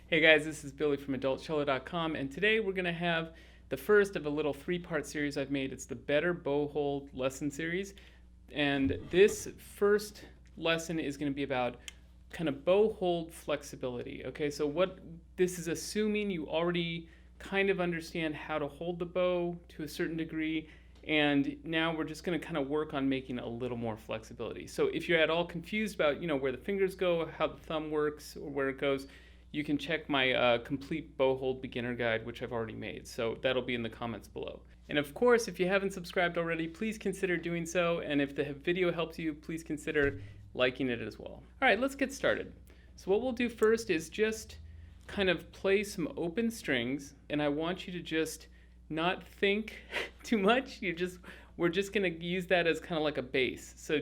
Hey guys, this is Billy from AdultCello.com, and today we're going to have the first of a little three-part series I've made. It's the Better Bow Hold lesson series, and this first lesson is going to be about kind of bow hold flexibility. Okay, so what this is assuming you already kind of understand how to hold the bow to a certain degree, and now we're just going to kind of work on making a little more flexibility. So if you're at all confused about where the fingers go, how the thumb works, or where it goes, you can check my complete bow hold beginner guide, which I've already made. So that'll be in the comments below. And of course, if you haven't subscribed already, please consider doing so. And if the video helps you, please consider liking it as well. All right, let's get started. So what we'll do first is just kind of play some open strings. And I want you to just not think too much. We're just gonna use that as kind of like a base. So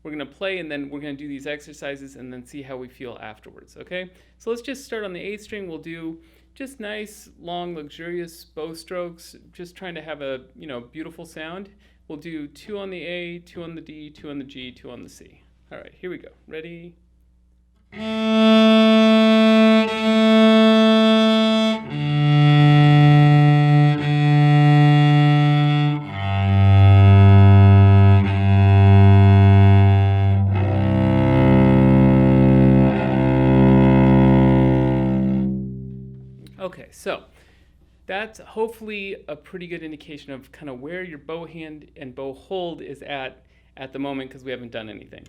we're going to play, and then we're going to do these exercises and then see how we feel afterwards, okay? So let's just start on the A string. We'll do just nice, long, luxurious bow strokes, just trying to have a, beautiful sound. We'll do 2 on the A, 2 on the D, 2 on the G, 2 on the C. All right, here we go. Ready? Okay, so that's hopefully a pretty good indication of kind of where your bow hand and bow hold is at the moment, because we haven't done anything.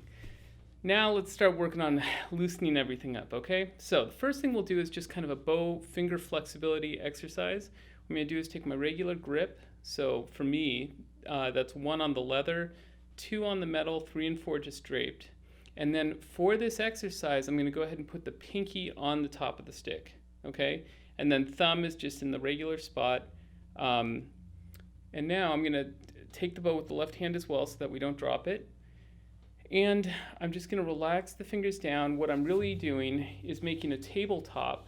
Now let's start working on loosening everything up, okay? So the first thing we'll do is just kind of a bow finger flexibility exercise. What I'm going to do is take my regular grip. So for me, that's 1 on the leather, 2 on the metal, 3 and 4 just draped. And then for this exercise, I'm going to go ahead and put the pinky on the top of the stick, okay? And then thumb is just in the regular spot. And now I'm going to take the bow with the left hand as well so that we don't drop it. And I'm just going to relax the fingers down. What I'm really doing is making a tabletop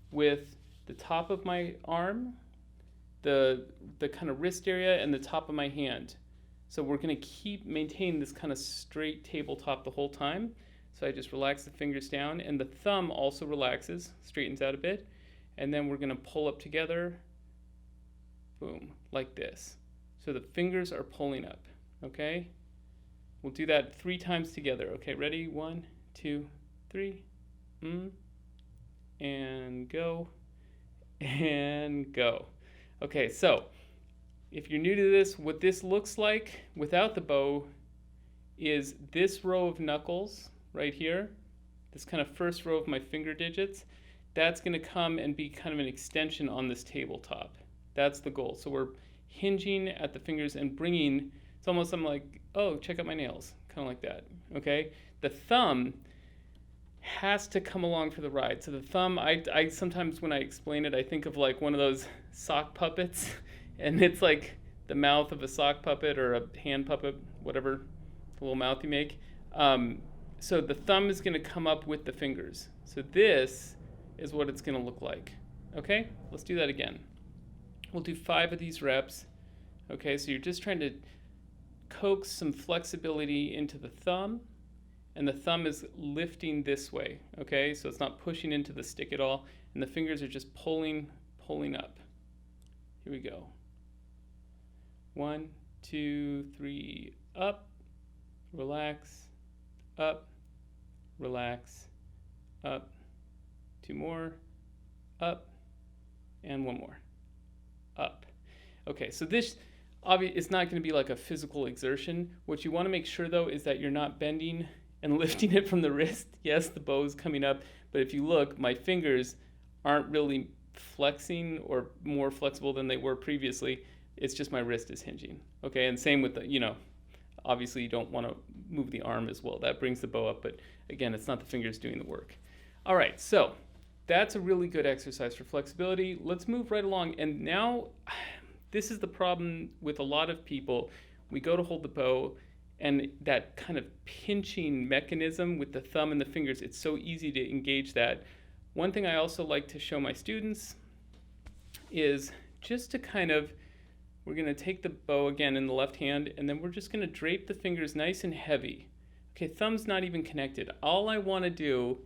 with the top of my arm, the kind of wrist area, and the top of my hand. So we're going to maintain this kind of straight tabletop the whole time. So I just relax the fingers down, and the thumb also relaxes, straightens out a bit. And then we're going to pull up together, boom, like this. So the fingers are pulling up, okay? We'll do that 3 times together, okay? Ready? 1, 2, 3. And go, and go. Okay, so if you're new to this, what this looks like without the bow is this row of knuckles right here, this kind of first row of my finger digits. That's going to come and be kind of an extension on this tabletop. That's the goal. So we're hinging at the fingers and bringing, it's almost I'm like, oh, check out my nails, kind of like that, okay? The thumb has to come along for the ride. So the thumb, I sometimes when I explain it, I think of like one of those sock puppets, and it's like the mouth of a sock puppet or a hand puppet, whatever, the little mouth you make. So the thumb is going to come up with the fingers. So this is what it's going to look like. Okay, let's do that again. We'll do 5 of these reps. Okay, so you're just trying to coax some flexibility into the thumb, and the thumb is lifting this way. Okay, so it's not pushing into the stick at all, and the fingers are just pulling up. Here we go. 1, 2, 3, up, relax, up, relax, up. 2 more, up, and 1 more, up. Okay, so this is not going to be like a physical exertion. What you want to make sure though is that you're not bending and lifting it from the wrist. Yes, the bow is coming up, but if you look, my fingers aren't really flexing or more flexible than they were previously. It's just my wrist is hinging. Okay, and same with the, obviously you don't want to move the arm as well. That brings the bow up, but again, it's not the fingers doing the work. All right, so that's a really good exercise for flexibility. Let's move right along. And now, this is the problem with a lot of people. We go to hold the bow, and that kind of pinching mechanism with the thumb and the fingers, it's so easy to engage that. One thing I also like to show my students is just to we're going to take the bow again in the left hand, and then we're just going to drape the fingers nice and heavy. Okay, thumb's not even connected. All I want to do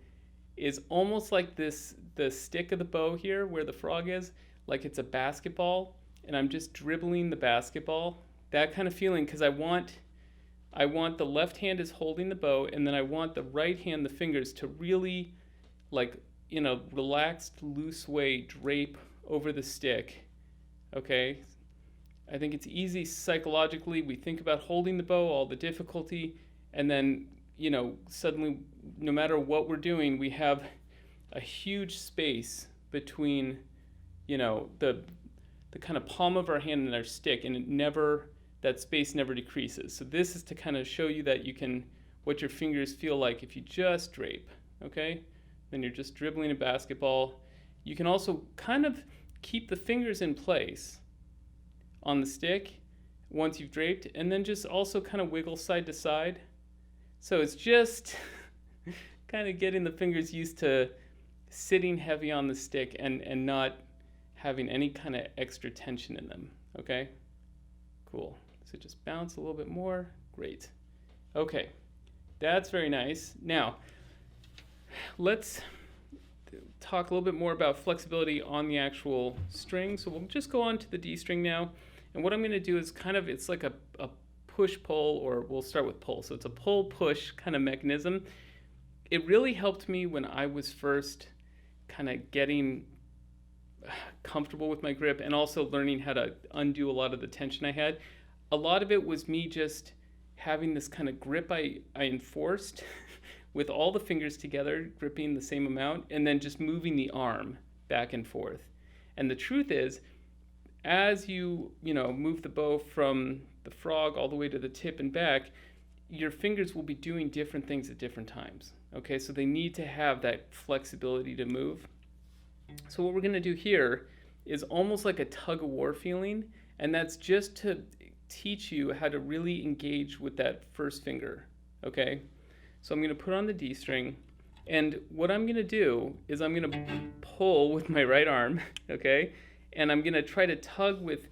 is almost like this, the stick of the bow here where the frog is, like it's a basketball, and I'm just dribbling the basketball. That kind of feeling, because I want the left hand is holding the bow, and then I want the right hand, the fingers, to really, like, in a relaxed, loose way, drape over the stick. Okay? I think it's easy psychologically. We think about holding the bow, all the difficulty, and then, suddenly, no matter what we're doing, we have a huge space between, the kind of palm of our hand and our stick, and that space never decreases. So this is to kind of show you that what your fingers feel like if you just drape, okay? Then you're just dribbling a basketball. You can also kind of keep the fingers in place on the stick once you've draped, and then just also kind of wiggle side to side. So it's just kind of getting the fingers used to sitting heavy on the stick and not having any kind of extra tension in them, okay? Cool. So just bounce a little bit more. Great. Okay, that's very nice. Now, let's talk a little bit more about flexibility on the actual string. So we'll just go on to the D string now. And what I'm going to do is it's like a push-pull, or we'll start with pull. So it's a pull-push kind of mechanism. It really helped me when I was first kind of getting comfortable with my grip and also learning how to undo a lot of the tension I had. A lot of it was me just having this kind of grip I enforced with all the fingers together, gripping the same amount, and then just moving the arm back and forth. And the truth is, as you move the bow from the frog all the way to the tip and back, your fingers will be doing different things at different times. Okay, so they need to have that flexibility to move. So what we're going to do here is almost like a tug-of-war feeling, and that's just to teach you how to really engage with that first finger, okay? So I'm going to put on the D string, and what I'm going to do is I'm going to pull with my right arm, okay? And I'm going to try to tug with,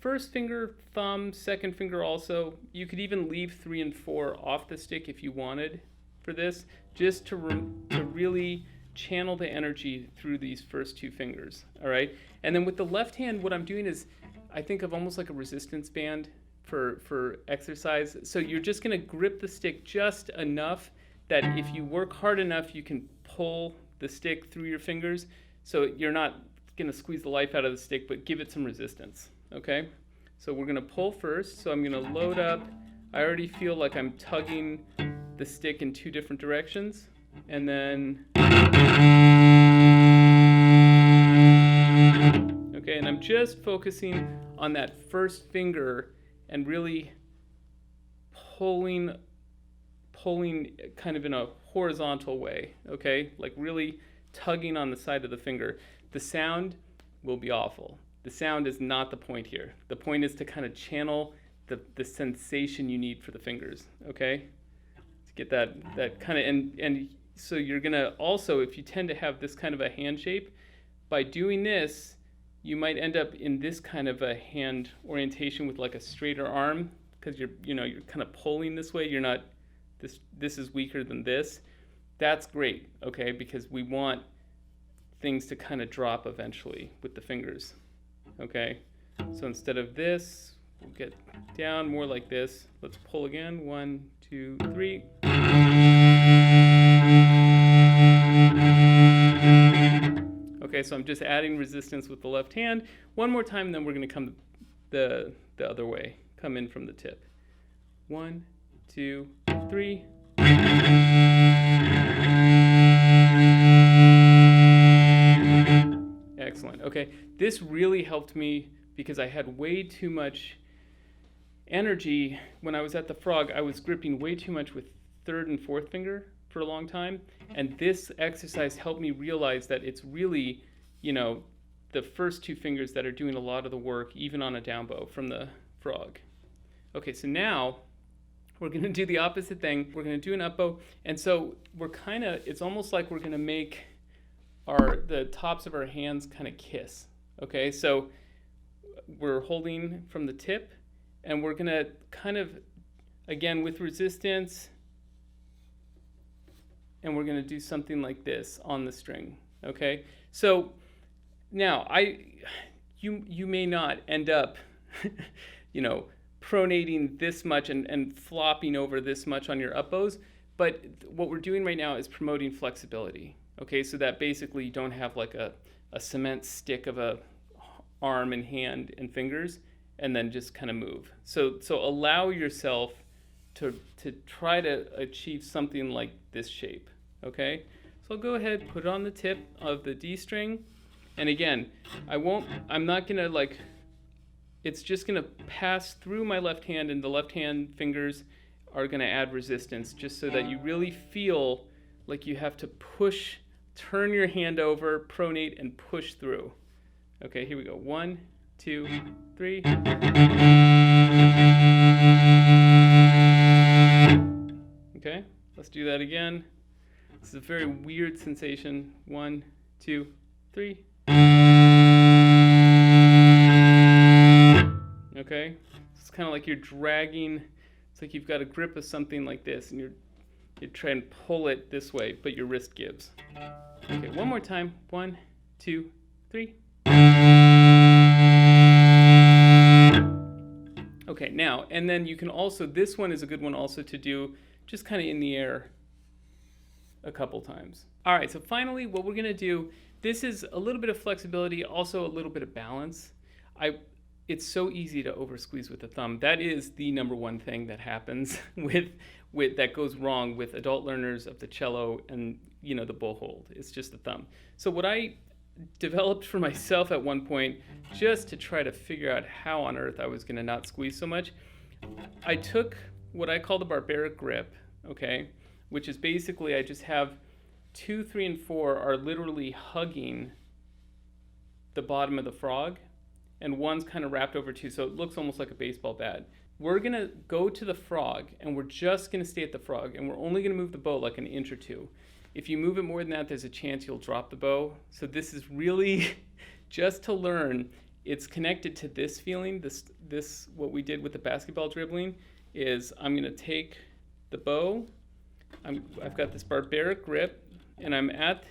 first finger, thumb, second finger also. You could even leave 3 and 4 off the stick if you wanted for this, just to really channel the energy through these first 2 fingers, all right? And then with the left hand, what I'm doing is I think of almost like a resistance band for exercise. So you're just going to grip the stick just enough that if you work hard enough, you can pull the stick through your fingers. So you're not going to squeeze the life out of the stick, but give it some resistance, okay? So we're going to pull first. So I'm going to load up. I already feel like I'm tugging the stick in 2 different directions. And then, okay, and I'm just focusing on that first finger and really pulling kind of in a horizontal way, okay? Like really tugging on the side of the finger. The sound will be awful. The sound is not the point here. The point is to kind of channel the sensation you need for the fingers, okay? To get that kind of, and so you're gonna also, if you tend to have this kind of a hand shape, by doing this, you might end up in this kind of a hand orientation with like a straighter arm, because you're kind of pulling this way. You're not, this is weaker than this. That's great, okay, because we want things to kind of drop eventually with the fingers, okay? So instead of this, we'll get down more like this. Let's pull again. 1, 2, 3. Okay, so I'm just adding resistance with the left hand. One more time, then we're going to come the other way. Come in from the tip. 1, 2, 3. Excellent. Okay, this really helped me because I had way too much energy when I was at the frog. I was gripping way too much with 3rd and 4th finger for a long time, and this exercise helped me realize that it's really, the first 2 fingers that are doing a lot of the work, even on a down bow from the frog. Okay, so now we're going to do the opposite thing. We're going to do an up bow, and so it's almost like we're going to make the tops of our hands kind of kiss. Okay, so we're holding from the tip, and we're going to kind of, again, with resistance, and we're going to do something like this on the string. Okay, so now you may not end up pronating this much and flopping over this much on your up bows, but what we're doing right now is promoting flexibility. Okay, so that basically you don't have like a cement stick of a arm and hand and fingers and then just kind of move. So allow yourself to try to achieve something like this shape. Okay, so I'll go ahead, put it on the tip of the D string, and again, I'm not gonna it's just gonna pass through my left hand, and the left hand fingers are gonna add resistance just so that you really feel like you have to push, turn your hand over, pronate, and push through. Okay, here we go. 1, 2, 3. Okay, let's do that again. This is a very weird sensation. 1, 2, 3. Okay, it's kind of like you're dragging. It's like you've got a grip of something like this, and you try and pull it this way, but your wrist gives. Okay, one more time. 1, 2, 3. Okay, now, and then you can also, this one is a good one also to do just kind of in the air a couple times. All right, so finally what we're gonna do, this is a little bit of flexibility, also a little bit of balance. It's so easy to over squeeze with the thumb. That is the number one thing that happens with that goes wrong with adult learners of the cello and the bow hold. It's just the thumb. So what I developed for myself at one point, just to try to figure out how on earth I was gonna not squeeze so much, I took what I call the Barbaric grip, okay, which is basically I just have 2, 3, and 4 are literally hugging the bottom of the frog, and one's kind of wrapped over 2, so it looks almost like a baseball bat. We're gonna go to the frog, and we're just gonna stay at the frog, and we're only gonna move the bow like an inch or 2. If you move it more than that, there's a chance you'll drop the bow. So this is really just to learn. It's connected to this feeling. This what we did with the basketball dribbling is I'm gonna take the bow. I've got this Barbaric grip, and I'm at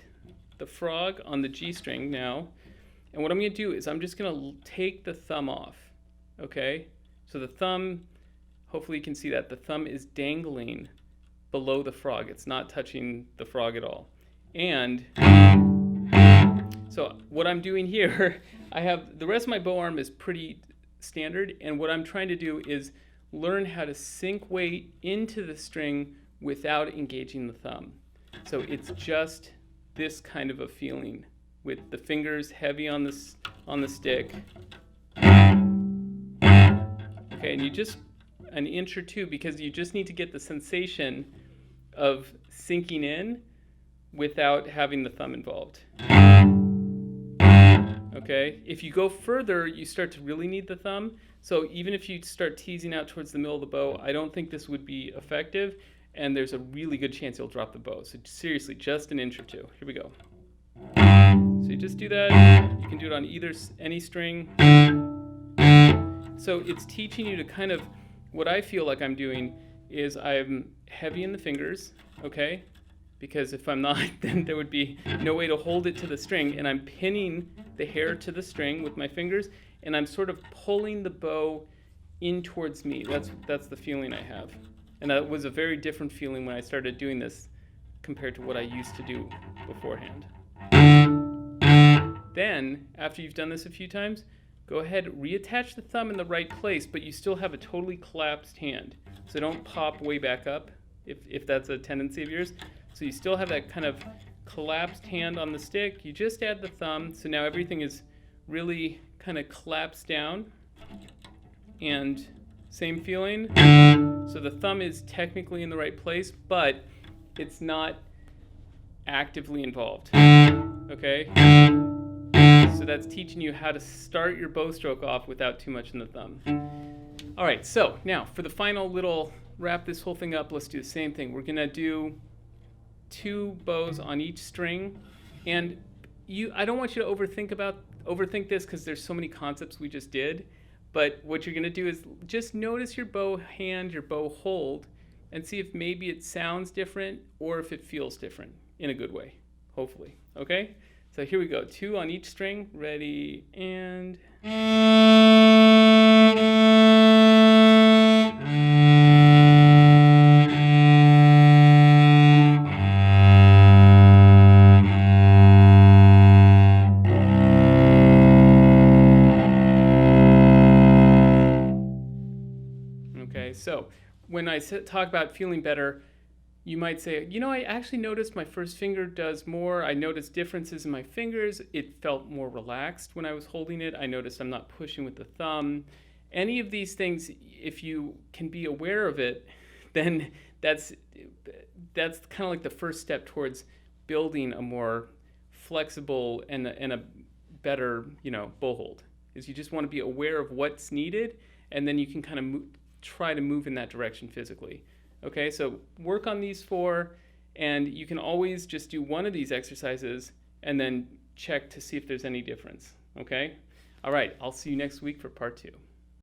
the frog on the G string now. And what I'm gonna do is I'm just gonna take the thumb off, okay? So the thumb, hopefully you can see that, the thumb is dangling below the frog. It's not touching the frog at all. And so what I'm doing here, I have, the rest of my bow arm is pretty standard, and what I'm trying to do is learn how to sink weight into the string without engaging the thumb. So it's just this kind of a feeling with the fingers heavy on the stick. Okay, and you just an inch or 2 because you just need to get the sensation of sinking in without having the thumb involved. Okay, if you go further, you start to really need the thumb. So even if you start teasing out towards the middle of the bow, I don't think this would be effective, and there's a really good chance you'll drop the bow. So seriously, just an inch or 2. Here we go. So you just do that. You can do it on any string. So it's teaching you to kind of, what I feel like I'm doing is I'm heavy in the fingers, okay? Because if I'm not, then there would be no way to hold it to the string, and I'm pinning the hair to the string with my fingers, and I'm sort of pulling the bow in towards me. That's the feeling I have. And that was a very different feeling when I started doing this compared to what I used to do beforehand. Then, after you've done this a few times, go ahead, reattach the thumb in the right place, but you still have a totally collapsed hand. So don't pop way back up if that's a tendency of yours. So you still have that kind of collapsed hand on the stick. You just add the thumb, so now everything is really kind of collapsed down. And same feeling. So the thumb is technically in the right place, but it's not actively involved. Okay? So that's teaching you how to start your bow stroke off without too much in the thumb. All right, so now for the final little, wrap this whole thing up, let's do the same thing. We're gonna do 2 bows on each string, and I don't want you to overthink this because there's so many concepts we just did, but what you're gonna do is just notice your bow hand, your bow hold, and see if maybe it sounds different or if it feels different in a good way, hopefully. Okay? So here we go. 2 on each string. Ready, and... Okay, so when I talk about feeling better, you might say, you know, I actually noticed my first finger does more. I noticed differences in my fingers. It felt more relaxed when I was holding it. I noticed I'm not pushing with the thumb. Any of these things, if you can be aware of it, then that's kind of like the first step towards building a more flexible and a better, bow hold. Is you just want to be aware of what's needed, and then you can kind of try to move in that direction physically. Okay, so work on these 4, and you can always just do one of these exercises and then check to see if there's any difference. Okay? All right, I'll see you next week for part 2.